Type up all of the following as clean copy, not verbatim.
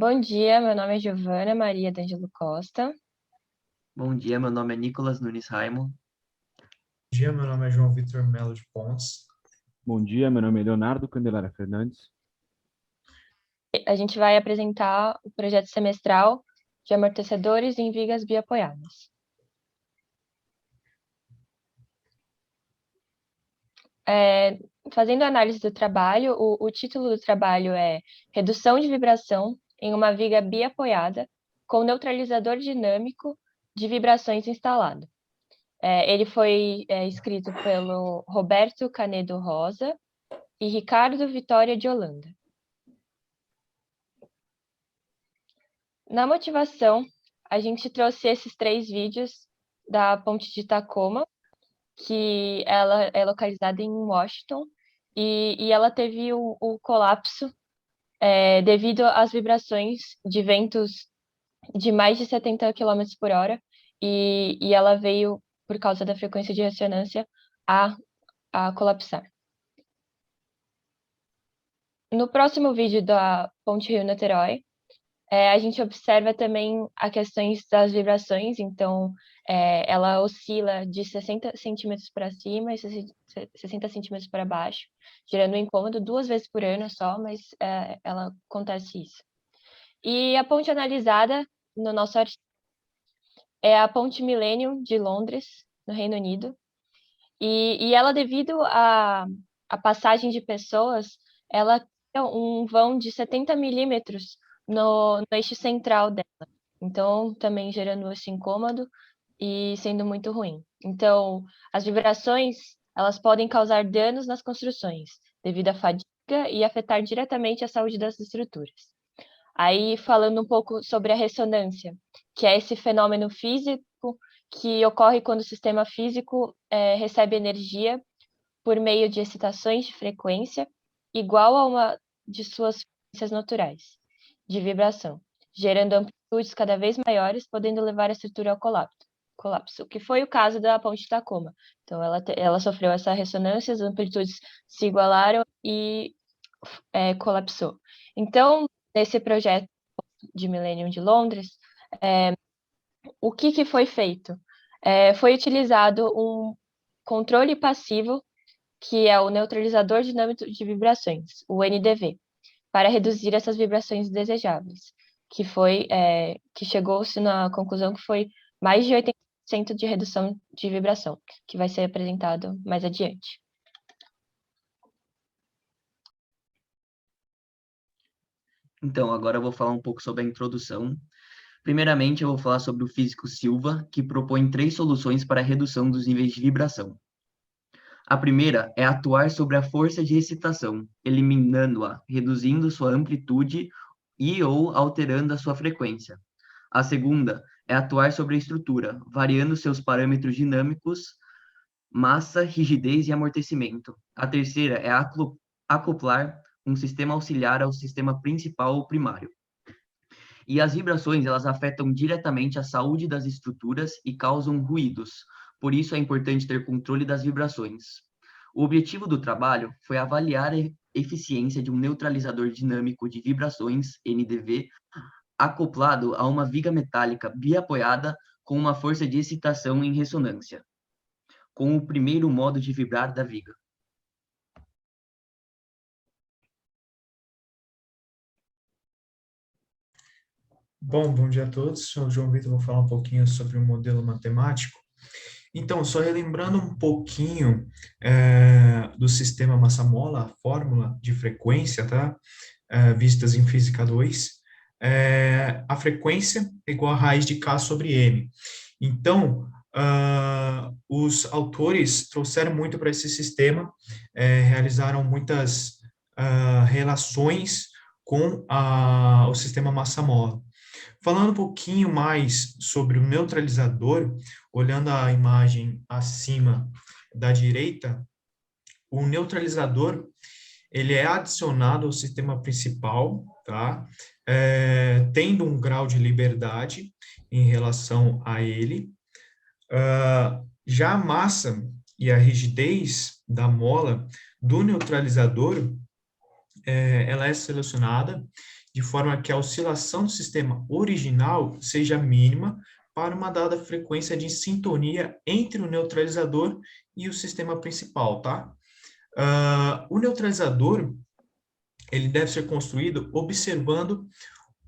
Bom dia, meu nome é Giovana Maria D'Angelo Costa. Bom dia, meu nome é Nicolas Nunes Raimo. Dia, meu nome é João Vitor Melo de Pontes. Bom dia, meu nome é Leonardo Candelária Fernandes. A gente vai apresentar o projeto semestral de amortecedores em vigas biapoiadas. Fazendo a análise do trabalho, o título do trabalho é Redução de vibração em uma viga biapoiada com neutralizador dinâmico de vibrações instalado. Ele foi escrito pelo Roberto Canedo Rosa e Ricardo Vitória de Holanda. Na motivação, a gente trouxe esses 3 vídeos da Ponte de Tacoma, que ela é localizada em Washington, e ela teve o colapso devido às vibrações de ventos de mais de 70 quilômetros por hora, e ela veio, por causa da frequência de ressonância, a colapsar. No próximo vídeo da Ponte Rio-Niterói, a gente observa também a questões das vibrações, então ela oscila de 60 centímetros para cima e 60 centímetros para baixo, gerando um incômodo 2 vezes por ano só, mas ela acontece isso. E a ponte analisada no nosso artigo é a Ponte Millennium de Londres, no Reino Unido, e ela, devido à passagem de pessoas, ela tem um vão de 70 milímetros no eixo central dela. Então, também gerando esse incômodo e sendo muito ruim. Então, as vibrações, elas podem causar danos nas construções, devido à fadiga e afetar diretamente a saúde das estruturas. Aí, falando um pouco sobre a ressonância, que é esse fenômeno físico que ocorre quando o sistema físico recebe energia por meio de excitações de frequência igual a uma de suas frequências naturais de vibração, gerando amplitudes cada vez maiores, podendo levar a estrutura ao colapso, que foi o caso da ponte de Tacoma. Então, ela sofreu essa ressonância, as amplitudes se igualaram e colapsou. Então, nesse projeto de Millennium de Londres, o que foi feito? Foi utilizado um controle passivo, que é o neutralizador dinâmico de vibrações, o NDV, para reduzir essas vibrações indesejáveis, que chegou-se na conclusão que foi mais de 80% de redução de vibração, que vai ser apresentado mais adiante. Então, agora eu vou falar um pouco sobre a introdução. Primeiramente, eu vou falar sobre o físico Silva, que propõe 3 soluções para a redução dos níveis de vibração. A primeira é atuar sobre a força de excitação, eliminando-a, reduzindo sua amplitude e/ou alterando a sua frequência. A segunda é atuar sobre a estrutura, variando seus parâmetros dinâmicos, massa, rigidez e amortecimento. A terceira é acoplar um sistema auxiliar ao sistema principal ou primário. E as vibrações, elas afetam diretamente a saúde das estruturas e causam ruídos. Por isso é importante ter controle das vibrações. O objetivo do trabalho foi avaliar a eficiência de um neutralizador dinâmico de vibrações, NDV, acoplado a uma viga metálica biapoiada com uma força de excitação em ressonância, com o primeiro modo de vibrar da viga. Bom dia a todos. Sou o João Vitor, vou falar um pouquinho sobre o modelo matemático. Então, só relembrando um pouquinho do sistema massa-mola, a fórmula de frequência, tá? Vistas em Física 2. A frequência é igual a raiz de K sobre M. Então, os autores trouxeram muito para esse sistema, realizaram muitas relações com o sistema massa-mola. Falando um pouquinho mais sobre o neutralizador, olhando a imagem acima da direita, o neutralizador ele é adicionado ao sistema principal, tá? Tendo um grau de liberdade em relação a ele. Já a massa e a rigidez da mola do neutralizador, ela é selecionada de forma que a oscilação do sistema original seja mínima para uma dada frequência de sintonia entre o neutralizador e o sistema principal, tá? O neutralizador, ele deve ser construído observando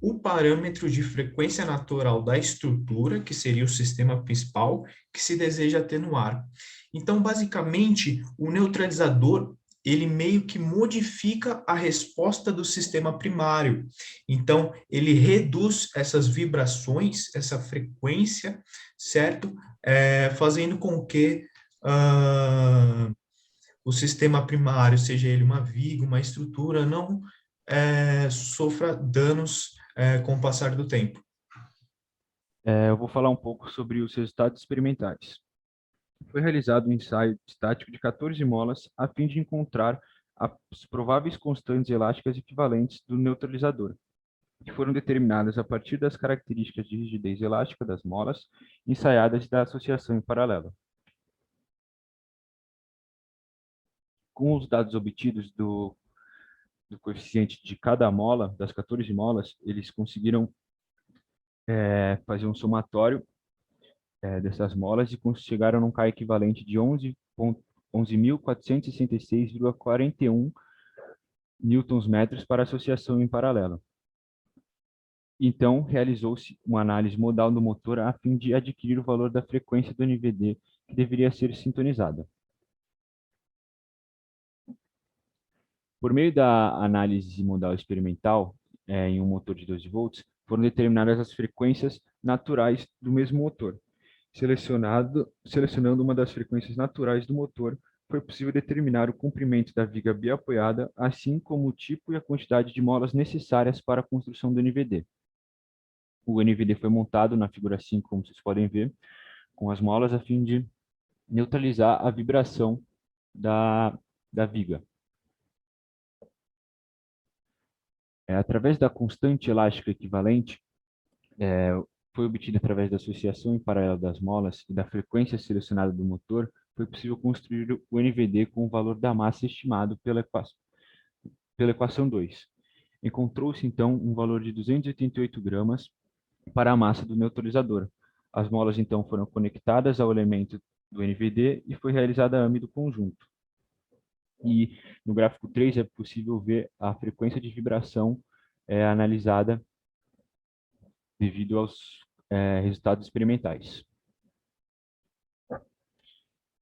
o parâmetro de frequência natural da estrutura, que seria o sistema principal, que se deseja atenuar. Então, basicamente, o neutralizador, ele meio que modifica a resposta do sistema primário. Então, ele reduz essas vibrações, essa frequência, certo? Fazendo com que o sistema primário, seja ele uma viga, uma estrutura, não sofra danos com o passar do tempo. Eu vou falar um pouco sobre os resultados experimentais. Foi realizado um ensaio estático de 14 molas a fim de encontrar as prováveis constantes elásticas equivalentes do neutralizador, que foram determinadas a partir das características de rigidez elástica das molas ensaiadas da associação em paralelo. Com os dados obtidos do coeficiente de cada mola, das 14 molas, eles conseguiram fazer um somatório dessas molas e chegaram num K equivalente de 11.466,41 newtons-metros para associação em paralelo. Então, realizou-se uma análise modal do motor a fim de adquirir o valor da frequência do NVD que deveria ser sintonizada. Por meio da análise modal experimental, em um motor de 12 volts, foram determinadas as frequências naturais do mesmo motor. Selecionando uma das frequências naturais do motor, foi possível determinar o comprimento da viga biapoiada, assim como o tipo e a quantidade de molas necessárias para a construção do NVD. O NVD foi montado na figura 5, como vocês podem ver, com as molas a fim de neutralizar a vibração da viga. Através da constante elástica equivalente, foi obtida através da associação em paralelo das molas e da frequência selecionada do motor, foi possível construir o NVD com o valor da massa estimado pela equação 2. Encontrou-se, então, um valor de 288 gramas para a massa do neutralizador. As molas, então, foram conectadas ao elemento do NVD e foi realizada a AME do conjunto. E no gráfico 3 é possível ver a frequência de vibração analisada devido aos resultados experimentais.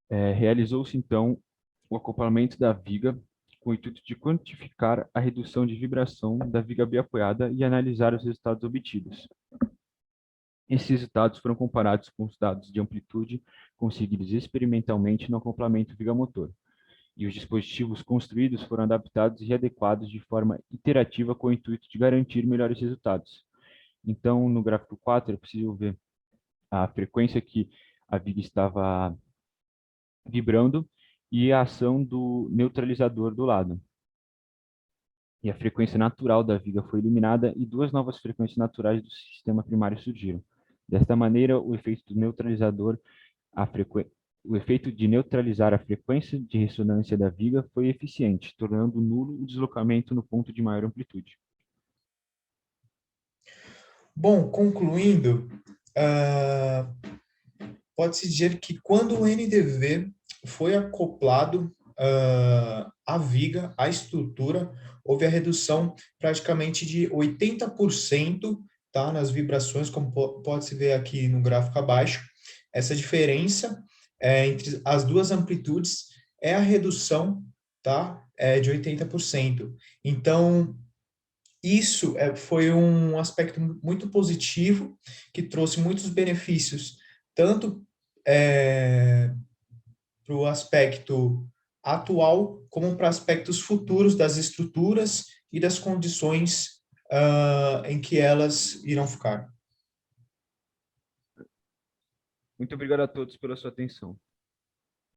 Realizou-se, então, o acoplamento da viga com o intuito de quantificar a redução de vibração da viga biapoiada e analisar os resultados obtidos. Esses resultados foram comparados com os dados de amplitude conseguidos experimentalmente no acoplamento viga-motor. E os dispositivos construídos foram adaptados e adequados de forma iterativa com o intuito de garantir melhores resultados. Então, no gráfico 4, é possível ver a frequência que a viga estava vibrando e a ação do neutralizador do lado. E a frequência natural da viga foi eliminada e duas novas frequências naturais do sistema primário surgiram. Desta maneira, o efeito do neutralizador, o efeito de neutralizar a frequência de ressonância da viga foi eficiente, tornando nulo o deslocamento no ponto de maior amplitude. Bom, concluindo, pode-se dizer que quando o NDV foi acoplado à viga, à estrutura, houve a redução praticamente de 80%, tá, nas vibrações, como pode-se ver aqui no gráfico abaixo. Essa diferença entre as duas amplitudes é a redução, tá, de 80%. Então, isso foi um aspecto muito positivo, que trouxe muitos benefícios, tanto para o aspecto atual, como para aspectos futuros das estruturas e das condições em que elas irão ficar. Muito obrigado a todos pela sua atenção.